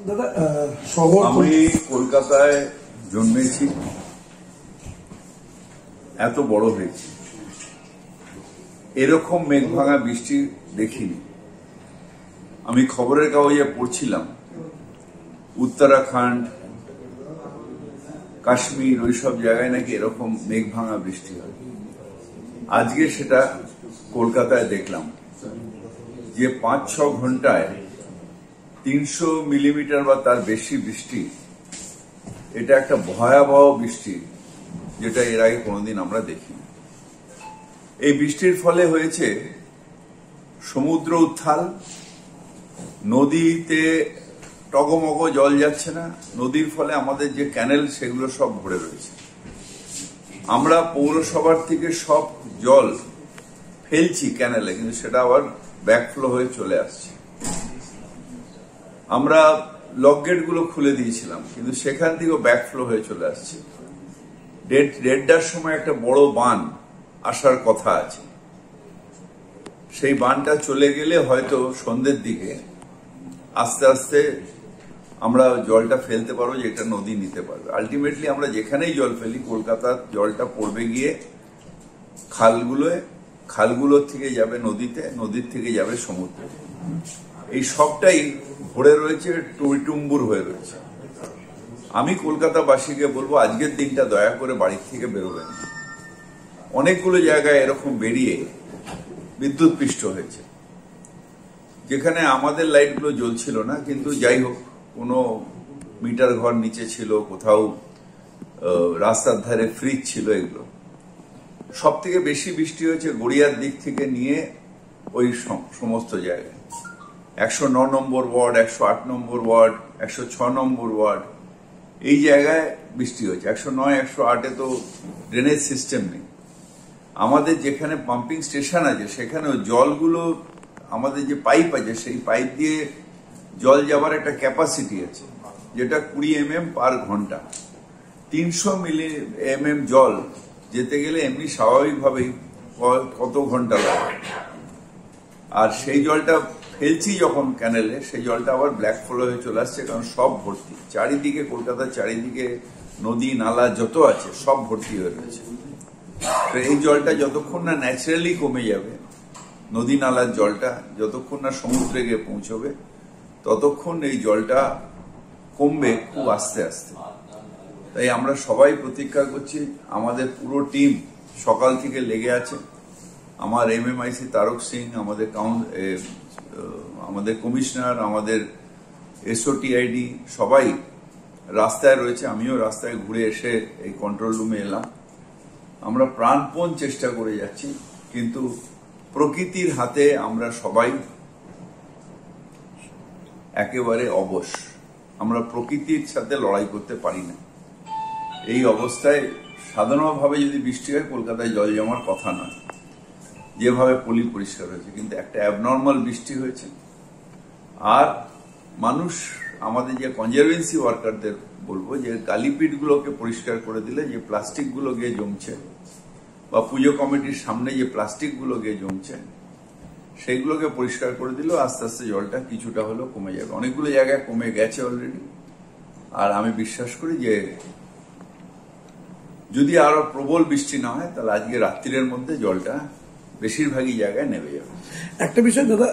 দাদা শহর আমি কলকাতায় জন্মেছি, এত বড় হয়েছি, এরকম মেঘ ভাঙা বৃষ্টি দেখিনি। আমি খবরের কাগজে পড়ছিলাম উত্তরাখণ্ড, কাশ্মীর, ওইসব জায়গায় নাকি এরকম মেঘ ভাঙা বৃষ্টি হয়। আজকে সেটা কলকাতায় দেখলাম যে 5-6 ঘন্টায় 300 মিলিমিটার বা তার বেশি বৃষ্টি। এটা একটা ভয়াবহ বৃষ্টি, যেটা এর আগে কোনোদিন আমরা দেখিনি। এই বৃষ্টির ফলে হয়েছে সমুদ্র উত্থাল, নদীতে টগমগ জল যাচ্ছে না, নদীর ফলে আমাদের যে ক্যানেল সেগুলো সব ভরে রয়েছে। আমরা পৌরসভার থেকে সব জল ফেলছি ক্যানেলে, কিন্তু সেটা আবার ব্যাকফ্লো হয়ে চলে আসছে। আমরা লক গেট গুলো খুলে দিয়েছিলাম, কিন্তু সেখান থেকেও ব্যাকফ্লো হয়ে চলে আসছে। 1:30টার সময় একটা বড় বান আসার কথা আছে, সেই বানটা চলে গেলে হয়তো সন্ধ্যের দিকে আস্তে আস্তে আমরা জলটা ফেলতে পারবো, যেটা নদী নিতে পারবে। আলটিমেটলি আমরা যেখানেই জল ফেলি, কলকাতার জলটা পড়বে গিয়ে খালগুলোর থেকে যাবে নদীতে, নদীর থেকে যাবে সমুদ্রে। এই সবটাই ভরে রয়েছে, টইটুম্বুর হয়ে রয়েছে। আমি কলকাতাবাসীকে বলবো, আজকের দিনটা দয়া করে বাড়ির থেকে বেরোবেন। অনেকগুলো জায়গায় এরকম বেরিয়ে বিদ্যুৎ পৃষ্ঠ হয়েছে, যেখানে আমাদের লাইটগুলো জ্বলছিল না, কিন্তু যাই হোক, কোনো মিটার ঘর নিচে ছিল, কোথাও রাস্তার ধারে ফ্রিজ ছিল। এগুলো সব থেকে বেশি বৃষ্টি হয়েছে গড়িয়ার দিক থেকে নিয়ে ওই সমস্ত জায়গায়। 109 নম্বর ওয়ার্ড, 108 নম্বর ওয়ার্ড, 106 নম্বর ওয়ার্ড, এই জায়গায় বৃষ্টি হয়েছে। 109, 108-এ তো ড্রেনেজ সিস্টেম নেই। আমাদের যেখানে পাম্পিং স্টেশন আছে সেখানেও জলগুলো, আমাদের যে পাইপ আছে সেই পাইপ দিয়ে জল যাবার একটা ক্যাপাসিটি আছে, যেটা 20 mm পার ঘন্টা। 300 mm জল যেতে গেলে এমনি স্বাভাবিকভাবেই কত ঘন্টা লাগে। আর সেই জলটা ফেলছি যখন ক্যানেলে, সেই জলটা আবার ব্ল্যাক ফ্লো হয়ে চলে আসছে, কারণ সব ভর্তি। চারিদিকে, কলকাতার চারিদিকে নদী নালা যত আছে সব ভর্তি হয়ে রয়েছে। তো এই জলটা যতক্ষণ না ন্যাচারালি কমে যাবে, নদী নালার জলটা যতক্ষণ না সমুদ্রে গিয়ে পৌঁছবে, ততক্ষণ এই জলটা কমবে খুব আস্তে আস্তে। তাই আমরা সবাই প্রতীক্ষা করছি। আমাদের পুরো টিম সকাল থেকে লেগে আছে। আমার MMIC তারক সিং, আমাদের কমিশনার, আমাদের SOTID সবাই রাস্তায় রয়েছে। আমিও রাস্তায় ঘুরে এসে এই কন্ট্রোল রুমে এলাম। আমরা প্রাণপণ চেষ্টা করে যাচ্ছি, কিন্তু প্রকৃতির হাতে আমরা সবাই একেবারে অবশ। আমরা প্রকৃতির সাথে লড়াই করতে পারি না। এই অবস্থায় সাধারণভাবে যদি বৃষ্টি হয়, কলকাতায় জল জমার কথা নয়, যেভাবে পলি পরিষ্কার হয়েছে, কিন্তু একটা অ্যাবনর্মাল বৃষ্টি হয়েছে। আর মানুষ, আমাদের যে কনজারভেন্সি ওয়ার্কারদের বলবো, যে গালিপিটগুলোকে পরিষ্কার করে দিলে যে প্লাস্টিকগুলো গিয়ে জমছে, বা পুজো কমিটির সামনে যে প্লাস্টিকগুলো গিয়ে জমছে, সেইগুলোকে পরিষ্কার করে দিলেও আস্তে আস্তে জলটা কিছুটা হলেও কমে যাবে। অনেকগুলো জায়গায় কমে গেছে অলরেডি। আর আমি বিশ্বাস করি যে যদি আরো প্রবল বৃষ্টি না হয়, তাহলে আজকে রাত্রির মধ্যে জলটা বেশিরভাগই জায়গায় নেমে যাবে। একটা বিষয় দাদা,